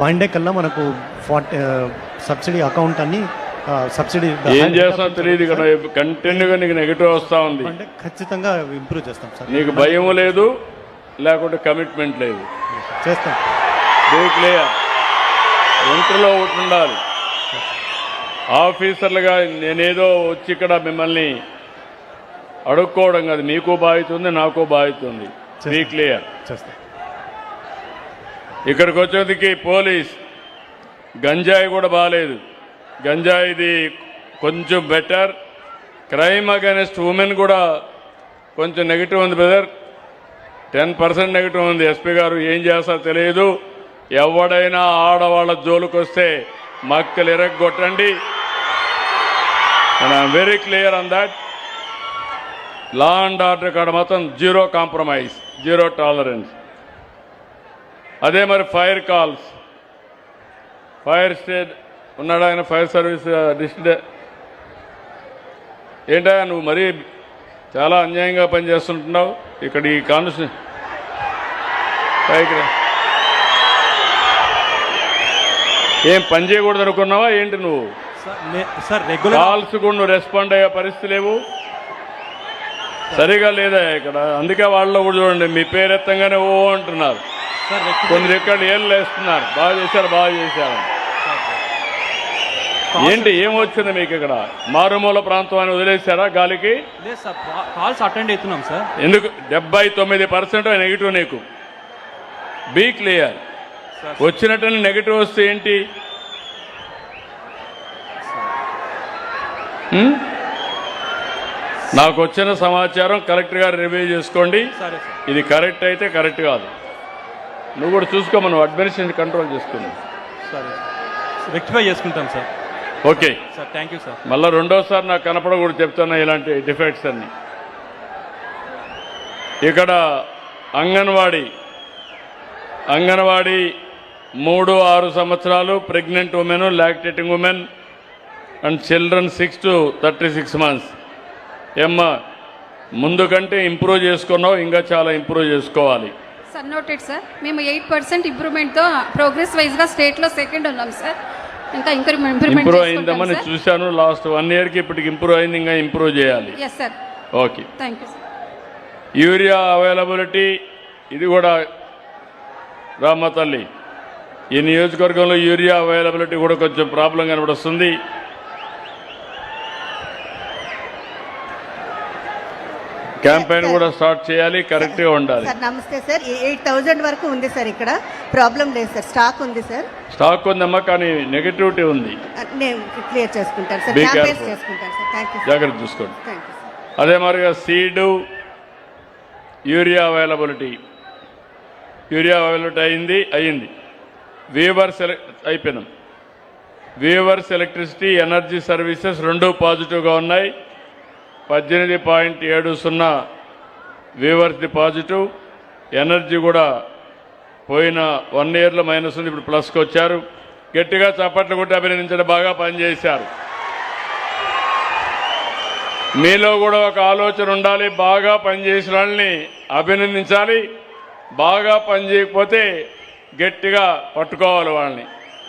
Point day కల్లా మనకు 40 subsidy account అన్ని సబ్సిడీ ఏం చేస్తావు తెలియదు కదా, కంటిన్యూగా నీకు నెగిటివ్ వస్తూ ఉంది. అంటే ఖచ్చితంగా ఇంప్రూవ్ చేస్తాం సార్. నీకు భయం లేదు, లేకుంటే కమిట్మెంట్ లేదు. చేస్తాం. క్లియర్ ఒంటరిలో ఒకటి ఉండాలి. ఆఫీసర్లుగా నేనేదో వచ్చి ఇక్కడ మిమ్మల్ని అడుక్కోవడం కాదు, మీకు బాధ్యత ఉంది, నాకు బాధ్యత ఉంది. క్లియర్ చేస్తాం. ఇక్కడికి వచ్చేందుకు పోలీస్ గంజాయి కూడా బాగాలేదు. గంజాయిది కొంచెం బెటర్. క్రైమ్ అగైనెస్ట్ ఉమెన్ కూడా కొంచెం నెగిటివ్ ఉంది బ్రదర్, 10% నెగిటివ్ ఉంది. ఎస్పీ గారు ఏం చేస్తారో తెలియదు. ఎవడైనా ఆడవాళ్ళ జోలికి వస్తే మక్కలు ఎరగొట్టండి. And I'm very clear on that. Law and order కాడ మాత్రం జీరో కాంప్రమైజ్, జీరో టాలరెన్స్. అదే మరి ఫైర్ కాల్స్, ఫైర్ స్టేట్ ఉన్నాడు ఆయన, ఫైర్ సర్వీస్ డిస్ట్రిక్ట్. ఏంటా నువ్వు మరీ చాలా అన్యాయంగా పనిచేస్తుంటున్నావు ఇక్కడ ఈ కాన్స్టిట్యూషన్ పైకి. ఏం పని చేయకూడదు అనుకున్నావా ఏంటి నువ్వు? కాల్స్ కూడా నువ్వు రెస్పాండ్ అయ్యే పరిస్థితి లేవు, సరిగా లేదా ఇక్కడ. అందుకే వాళ్ళు కూడా చూడండి, మీ పేరు ఎత్తంగానే ఓ అంటున్నారు, కొన్ని రికార్డు ఏళ్ళు వేస్తున్నారు. బాగా చేశారు, బాగా చేశారు. ఏంటి ఏం వచ్చింది మీకు ఇక్కడ? మారుమూల ప్రాంతం అని వదిలేశారా గాలికి? కాల్స్ అటెండ్ అవుతున్నాం సార్. ఎందుకు 79% నెగిటివ్? నీకు బీ క్లియర్. వచ్చినట్టు నెగిటివ్ వస్తే ఏంటి? నాకు వచ్చిన సమాచారం కలెక్టర్ గారు రివ్యూ చేసుకోండి. ఇది కరెక్ట్ అయితే కరెక్ట్ కాదు నువ్వు కూడా చూసుకో, మనం అడ్మినిస్ట్రేషన్ కంట్రోల్ చేసుకుందాం. రెక్టిఫై చేసుకుంటాం sir. Okay sir, thank you sir. మళ్ళీ రెండోసారి నాకు కనపడకూడదు చెప్తున్నా ఇలాంటి డిఫెక్ట్స్ అన్ని. ఇక్కడ అంగన్వాడీ 3-6 సంవత్సరాలు pregnant women, lactating women and children 6 to 36 months. ఏమ్మా ముందు కంటే ఇంప్రూవ్ చేసుకున్నావు, ఇంకా చాలా ఇంప్రూవ్ చేసుకోవాలి. Sir noted sir. మేము 8% ఇంప్రూవ్మెంట్తో ప్రోగ్రెస్ వైజ్గా స్టేట్లో సెకండ్ ఉన్నాం సార్. ఇంకా ఇంప్రూవ్ అయిందమ్మని చూశాను. లాస్ట్ 1 yearకి ఇప్పటికి ఇంప్రూవ్ అయింది, ఇంకా ఇంప్రూవ్ చేయాలి. Yes sir. Okay, thank you sir. Urea availability ఇది కూడా రామ్మ తల్లి, ఈ నియోజకవర్గంలో యూరియా అవైలబిలిటీ కూడా కొంచెం ప్రాబ్లం కనబడుతుంది. క్యాంపెయిన్ కూడా స్టార్ట్ చేయాలి, కరెక్ట్గా ఉండాలి. సార్ నమస్తే సార్. 8,000 వరకు ఉంది సార్, ఇక్కడ ప్రాబ్లం లేదు సార్. స్టాక్ ఉంది సార్. స్టాక్ ఉందమ్మా, కానీ నెగటివిటీ ఉంది. నేను క్లియర్ చేసుకుంటాను సార్, క్యాంపెయిన్స్ చేసుకుంటాను సార్. Thank you. జాగ్రత్త చూసుకోండి. Thank you sir. అదే మరిగా సీడు యూరియా అవైలబిలిటీ అయింది. వీవర్స్ అయిపోయినాం. వీవర్స్ ఎలక్ట్రిసిటీ, ఎనర్జీ సర్వీసెస్ 2 పాజిటివ్గా ఉన్నాయి. 18.70 వీవర్స్ది పాజిటివ్. ఎనర్జీ కూడా పోయిన 1 yearలో మైనస్ ఉంది, ఇప్పుడు ప్లస్కి వచ్చారు. గట్టిగా చప్పట్లు కొట్టి అభినందించడం, బాగా పనిచేశారు. మీలో కూడా ఒక ఆలోచన ఉండాలి, బాగా పనిచేసిన వాళ్ళని అభినందించాలి. బాగా పనిచేయకపోతే గట్టిగా పట్టుకోవాలి వాళ్ళని.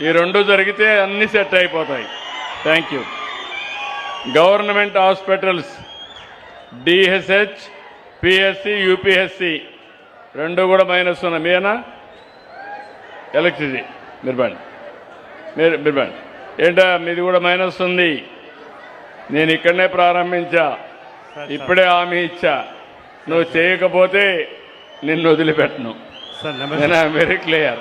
ఈ 2 జరిగితే అన్నీ సెట్ అయిపోతాయి. Thank you. Government hospitals DHH, PSC, UPSC 2 కూడా మైనస్ ఉన్నాయి. మీనా ఎలక్ట్రిసిటీ మీరు బండి ఏంటా మీది కూడా మైనస్ ఉంది. నేను ఇక్కడనే ప్రారంభించా, ఇప్పుడే హామీ ఇచ్చా, నువ్వు చేయకపోతే నిన్ను వదిలిపెట్టను. Very clear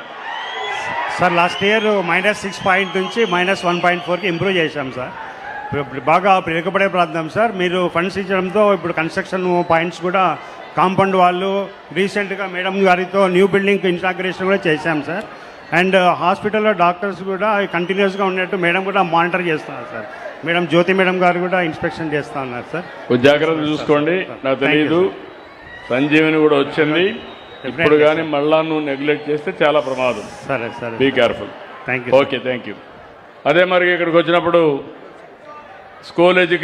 sir. Last year -6 నుంచి -1.4కి ఇంప్రూవ్ చేశాం సార్. బాగా వెనుకబడే ప్రాంతం సార్. మీరు ఫండ్స్ ఇచ్చడంతో ఇప్పుడు కన్స్ట్రక్షన్ పాయింట్స్ కూడా, కాంపౌండ్ వాళ్ళు రీసెంట్గా మేడం గారితో న్యూ బిల్డింగ్ ఇన్స్టాగ్రేషన్ కూడా చేశాం సార్. అండ్ హాస్పిటల్లో డాక్టర్స్ కూడా కంటిన్యూస్గా ఉన్నట్టు మేడం కూడా మానిటర్ చేస్తున్నారు సార్. మేడం జ్యోతి మేడం గారు కూడా ఇన్స్పెక్షన్ చేస్తూ ఉన్నారు సార్. జాగ్రత్త చూసుకోండి. నాకు తెలియదు, సంజీవిని కూడా వచ్చింది ఇప్పుడు, కానీ మళ్ళా నువ్వు నెగ్లెక్ట్ చేస్తే చాలా ప్రమాదం. సరే సరే, be careful. Thank you. Okay, thank you. అదే మరి ఇక్కడికి వచ్చినప్పుడు స్కూల్ ఎడ్యుకేషన్